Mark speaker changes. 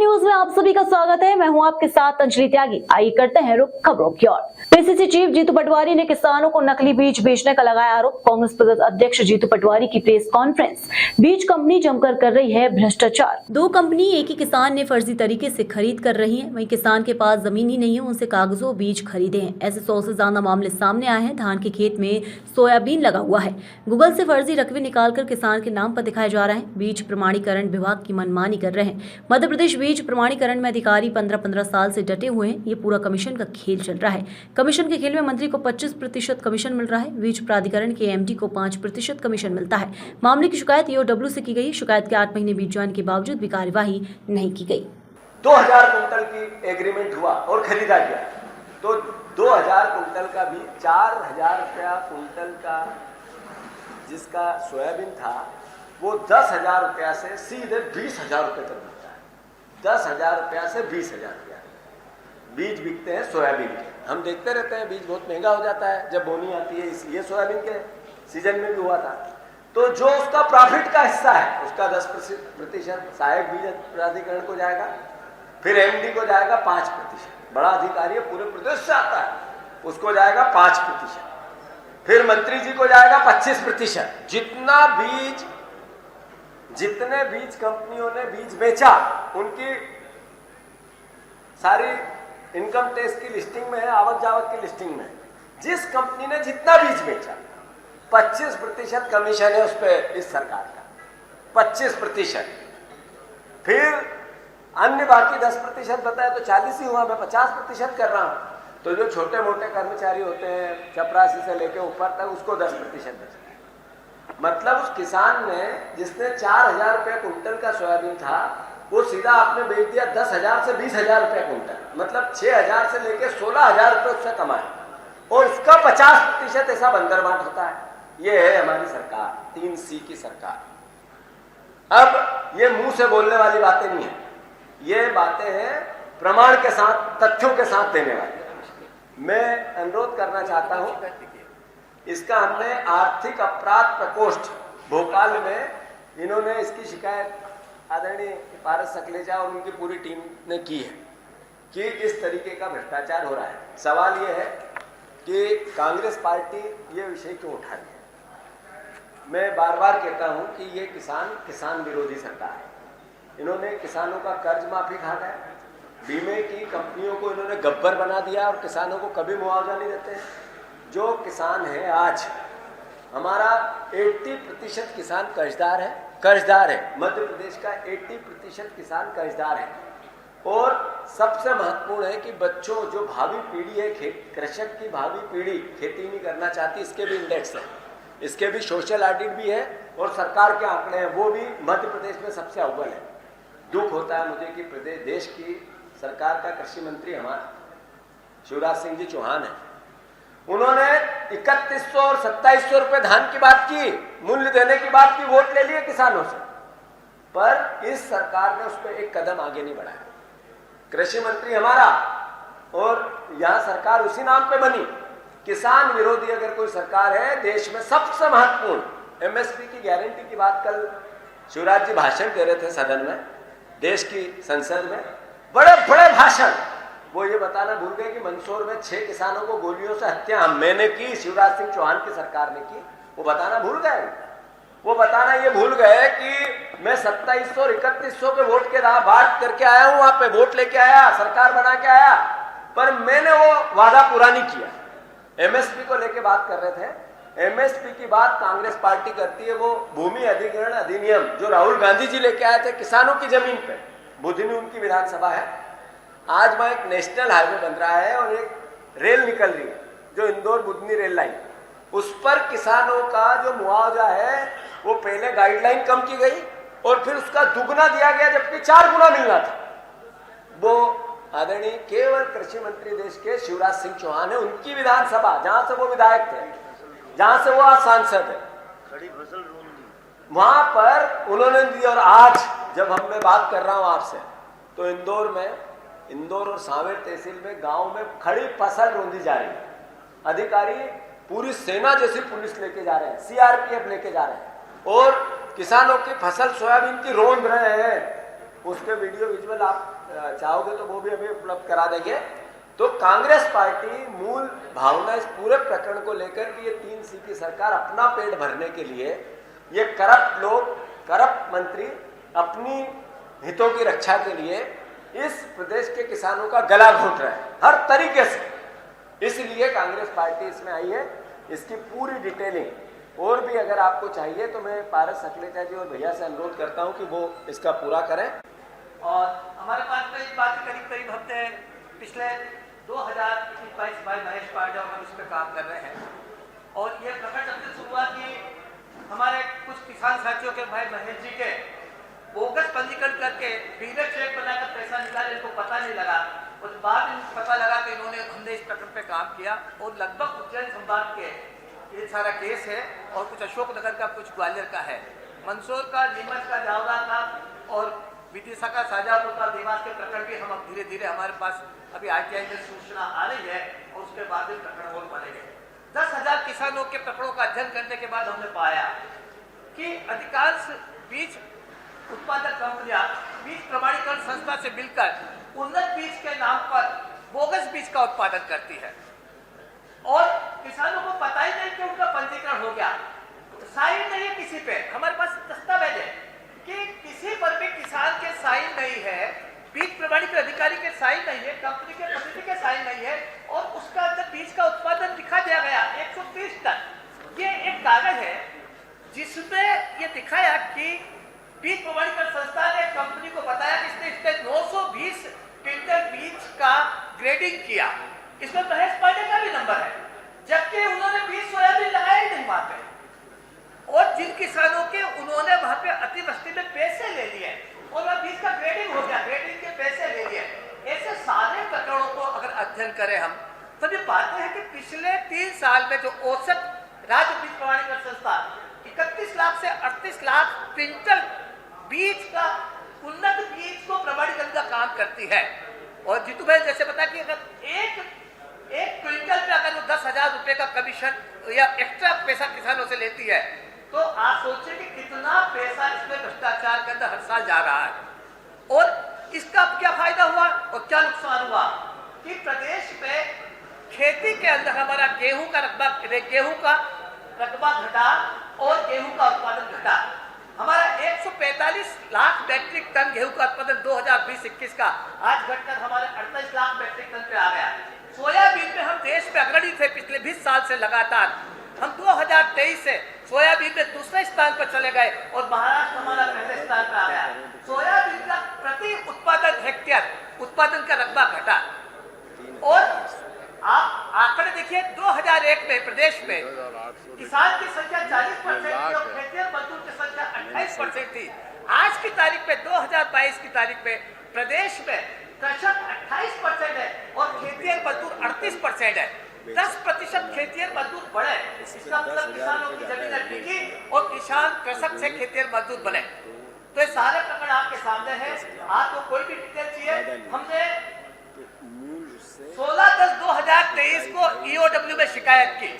Speaker 1: News में आप सभी का स्वागत है। मैं हूं आपके साथ अंजलि त्यागी। आइए करते हैं रुख खबरों की ओर। पीसीसी चीफ जीतू पटवारी ने किसानों को नकली बीज बेचने का लगाया आरोप। कांग्रेस प्रदेश अध्यक्ष जीतू पटवारी की प्रेस कॉन्फ्रेंस। बीज कंपनी जमकर कर रही है भ्रष्टाचार। दो कंपनी एक ही किसान ने फर्जी तरीके से खरीद कर रही है। वहीं किसान के पास जमीन ही नहीं है, उनसे कागजों बीज खरीदे हैं। ऐसे 100 से ज्यादा मामले सामने आए हैं। धान के खेत में सोयाबीन लगा हुआ है। गूगल से फर्जी रकबे निकालकर किसान के नाम पर दिखाए जा रहे हैं। बीज प्रमाणीकरण विभाग की मनमानी कर रहे हैं। मध्य प्रदेश बीज प्रमाणीकरण में अधिकारी 15-15 साल से डटे हुए हैं। ये पूरा कमीशन का खेल चल रहा है। कमीशन के खेल में मंत्री को 25% कमीशन मिल रहा है। बीज प्राधिकरण के एमडी को 5% कमीशन मिलता है। मामले की शिकायत ईओडब्ल्यू से की गई। शिकायत के 8 महीने बीत जाने के बावजूद भी कार्यवाही नहीं की गई।
Speaker 2: 2000 कुंटल की एग्रीमेंट हुआ और खरीदा गया, तो 2000 कुंटल का भी 4000 रुपया कुंटल का जिसका सोयाबीन था वो 10,000 रुपया से सीधे 20,000 रुपये तक बिकता है। 10,000 रुपया से 20,000 रुपया बीज बिकते हैं सोयाबीन के। हम देखते रहते हैं बीज बहुत महंगा हो जाता है जब बोनी आती है, इसलिए सोयाबीन के सीजन में भी हुआ था। तो जो उसका प्रॉफिट का हिस्सा है उसका 10% सहायक बीज प्राधिकरण को जाएगा, फिर एमडी को जाएगा 5%। बड़ा अधिकारी पूरे प्रदेश से आता है, उसको जाएगा 5%। फिर मंत्री जी को जाएगा 25%। जितने बीज कंपनियों ने बीज बेचा उनकी सारी इनकम टैक्स की लिस्टिंग में है, आवक जावक की लिस्टिंग में। जिस कंपनी ने जितना बीज बेचा 25% कमीशन है उस पर इस सरकार का, 25%। फिर अन्य बाकी 10% बताया तो 40 ही हुआ। मैं 50% कर रहा हूं। तो जो छोटे मोटे कर्मचारी होते हैं चपरासी से लेके ऊपर तक उसको 10% बचता है। मतलब उस किसान ने जिसने 4000 रुपये कुंटल का सोयाबीन था वो सीधा आपने बेच दिया 10,000 से 20,000 रुपये कुंटल। मतलब 6,000 से लेके 16,000 रुपये उससे कमाए और उसका 50% ऐसा बंदरबाट होता है। ये है हमारी सरकार, 3C की सरकार। अब ये मुंह से बोलने वाली बातें नहीं है, ये बातें हैं प्रमाण के साथ, तथ्यों के साथ देने वाली। मैं अनुरोध करना चाहता हूं, इसका हमने आर्थिक अपराध प्रकोष्ठ भोपाल में इन्होंने इसकी शिकायत आदरणीय पारस सकलेचा और उनकी पूरी टीम ने की है कि इस तरीके का भ्रष्टाचार हो रहा है। सवाल ये है कि कांग्रेस पार्टी ये विषय क्यों उठा रही है। मैं बार बार कहता हूं कि ये किसान विरोधी सरकार है। इन्होंने किसानों का कर्ज माफी खाना है, बीमे की कंपनियों को इन्होंने गब्बर बना दिया और किसानों को कभी मुआवजा नहीं देते हैं। जो किसान है आज हमारा 80% किसान कर्जदार है। मध्य प्रदेश का 80% किसान कर्जदार है। और सबसे महत्वपूर्ण है कि बच्चों जो भावी पीढ़ी है, कृषक की भावी पीढ़ी खेती नहीं करना चाहती, इसके भी इंडेक्स है, इसके भी सोशल ऑडिट भी है और सरकार के आंकड़े हैं, वो भी मध्य प्रदेश में सबसे अव्वल है। दुख होता है मुझे कि प्रदेश देश की सरकार का कृषि मंत्री हमारा शिवराज सिंह जी चौहान है। उन्होंने 3100 और 2700 रुपए धान की बात की, मूल्य देने की बात की, वोट ले लिए किसानों से, पर इस सरकार ने उस पर एक कदम आगे नहीं बढ़ाया। कृषि मंत्री हमारा और यहां सरकार उसी नाम पे बनी। किसान विरोधी अगर कोई सरकार है देश में सबसे महत्वपूर्ण एमएसपी की गारंटी की बात कल शिवराज जी भाषण दे रहे थे सदन में, देश की संसद में, बड़े बड़े भाषण। वो ये बताना भूल गए कि मंदसौर में 6 किसानों को गोलियों से हत्या मैंने की, शिवराज सिंह चौहान की सरकार ने की। वो बताना भूल गए। वो बताना ये भूल गए कि मैं 2700 और 3100 पे वोट के बात करके आया हूं, वहां पे वोट लेके आया, सरकार बना के आया, पर मैंने वो वादा पूरा नहीं किया। एमएसपी को लेके बात कर रहे थे। एमएसपी की बात कांग्रेस पार्टी करती है, वो भूमि अधिग्रहण अधिनियम जो राहुल गांधी जी लेके आए थे किसानों की जमीन पे, बुधनी उनकी विधानसभा है। आज वहां एक नेशनल हाईवे बन रहा है और एक रेल निकल रही है जो इंदौर बुधनी रेल लाइन, उस पर किसानों का जो मुआवजा है वो पहले गाइडलाइन कम की गई और फिर उसका दुगना दिया गया, जबकि 4 गुना मिलना था। वो आदरणीय केवल कृषि मंत्री देश के शिवराज सिंह चौहान है, उनकी विधानसभा जहां से वो विधायक थे, जहां से वो आज सांसद है, खड़ी फसल वहां पर उन्होंने दी। और आज जब मैं बात कर रहा हूं आपसे तो इंदौर और सांवेर तहसील में गांव में खड़ी फसल रोंदी जा रही है। अधिकारी पूरी सेना जैसी पुलिस लेके जा रहे हैं, सीआरपीएफ लेके जा रहे हैं और किसानों की फसल सोयाबीन की रोंद रहे हैं। उसके वीडियो विजुअल आप चाहोगे तो वो भी हमें उपलब्ध करा देंगे। तो कांग्रेस पार्टी मूल भावना इस पूरे प्रकरण को लेकर कि ये 3 सी की सरकार अपना पेट भरने के लिए, ये करप्ट लोग, करप्ट मंत्री अपनी हितों की रक्षा के लिए इस प्रदेश के किसानों का गला घोंट रहे हैं हर तरीके से। इसलिए कांग्रेस पार्टी इसमें आई है। इसकी पूरी डिटेलिंग और भी अगर आपको चाहिए तो मैं पारस सकलेचा जी और भैया से अनुरोध करता हूं कि वो इसका पूरा करें।
Speaker 3: और हमारे पास में इस बात करीब करीब हफ्ते पिछले 2022 भाई महेश पांडे और हम इस पर काम कर रहे हैं। और ये प्रकरण जब से शुरुआत की, हमारे कुछ किसान साथियों के भाई महेश जी के बोगस पंजीकरण करके डीलर चेक बनाकर पैसा निकाले, इनको पता नहीं लगा। और बाद में पता लगा कि हमने इस प्रकरण पे काम किया और लगभग उज्जैन संभाग के ये सारा केस है और कुछ अशोकनगर का, कुछ ग्वालियर का है, मंदसौर का, नीमच का, जावरा का और विदिशा का, शाजापुर का, देवास के प्रकरण भी हम अब धीरे धीरे हमारे पास अभी आरटीआई में सूचना आ रही है और उसके बाद भी प्रकरण और बढ़ेंगे। 10,000 किसानों के प्रकरणों का अध्ययन करने के बाद हमने पाया कि अधिकांश बीज उत्पादक कंपनियां बीज प्रमाणीकरण संस्था से मिलकर उन्नत बीज के नाम पर बोगस बीज का उत्पादन करती है और किसानों को पता ही नहीं कि उनका पंजीकरण हो गया, साइन नहीं है किसी पे। हमारे पास दस्तावेज है कि किसी पर भी किसान के साइन नहीं है, बीज प्रमाणीकरण अधिकारी के साइन नहीं है, कंपनी के प्रतिनिधि के साइन नहीं है और उसका जब बीज का उत्पादन दिखा दिया गया 130 टन। ये एक कागज है जिसमें ये दिखाया कि बीज प्रमाणीकरण संस्था ने कंपनी को बताया कि इसने 920 क्विंटल बीज का ग्रेडिंग किया। इसमें महेश पांडे का भी नंबर है, जबकि उन्होंने बीज सोयाबीन लगाया ही नहीं वहां पे। और जिन किसानों के उन्होंने वहां पे अतिवृष्टि में पैसे ले लिए और वह बीज का ग्रेडिंग हो गया, ग्रेडिंग के पैसे ले लिए। ऐसे सारे प्रकरणों को अगर अध्ययन करें हम तो ये पाते हैं कि पिछले 3 साल में जो औसत राज्य बीज प्रमाणीकरण संस्था 31 लाख से 38 लाख क्विंटल बीज का, उन्नत बीज को प्रमाणीकरण का काम करती है। और जीतू भाई जैसे बता कि अगर एक क्विंटल पे अगर वो 10,000 रुपए का कमीशन या एक्स्ट्रा पैसा किसानों से लेती है तो आप सोचिए कि कितना पैसा इसमें भ्रष्टाचार के अंदर हर साल जा रहा है। और इसका क्या फायदा हुआ और क्या नुकसान हुआ कि प्रदेश में खेती के अंदर हमारा गेहूं का रकबा घटा और गेहूं का उत्पादन घटा। हमारा 145 लाख मैट्रिक टन गेहूं का उत्पादन 2020-21 का आज घटकर हमारे 38 लाख मैट्रिक टन पे आ गया। सोयाबीन में हम देश में अग्रणी थे पिछले 20 साल से लगातार। हम 2023 से सोयाबीन में दूसरे स्थान पर चले गए और महाराष्ट्र हमारा पहले स्थान पर आ गया। सोयाबीन का प्रति उत्पादन हेक्टेयर उत्पादन का रकबा घटा। और आप आंकड़े देखिए, 2001 में प्रदेश में किसान की संख्या 40% थी और खेतिहर मजदूर की संख्या 28% थी। आज की तारीख में 2022 की तारीख में प्रदेश में कृषक 28% है और खेतिहर मजदूर 38% है। 10% खेतिहर मजदूर बढ़े, इसका मतलब किसानों की जमीन बिकी और किसान कृषक से खेतिहर मजदूर बने। तो ये सारे प्रकरण आपके सामने हैं। आपको कोई भी डिटेल चाहिए, हमने 16/10/2023 को EOW में शिकायत की।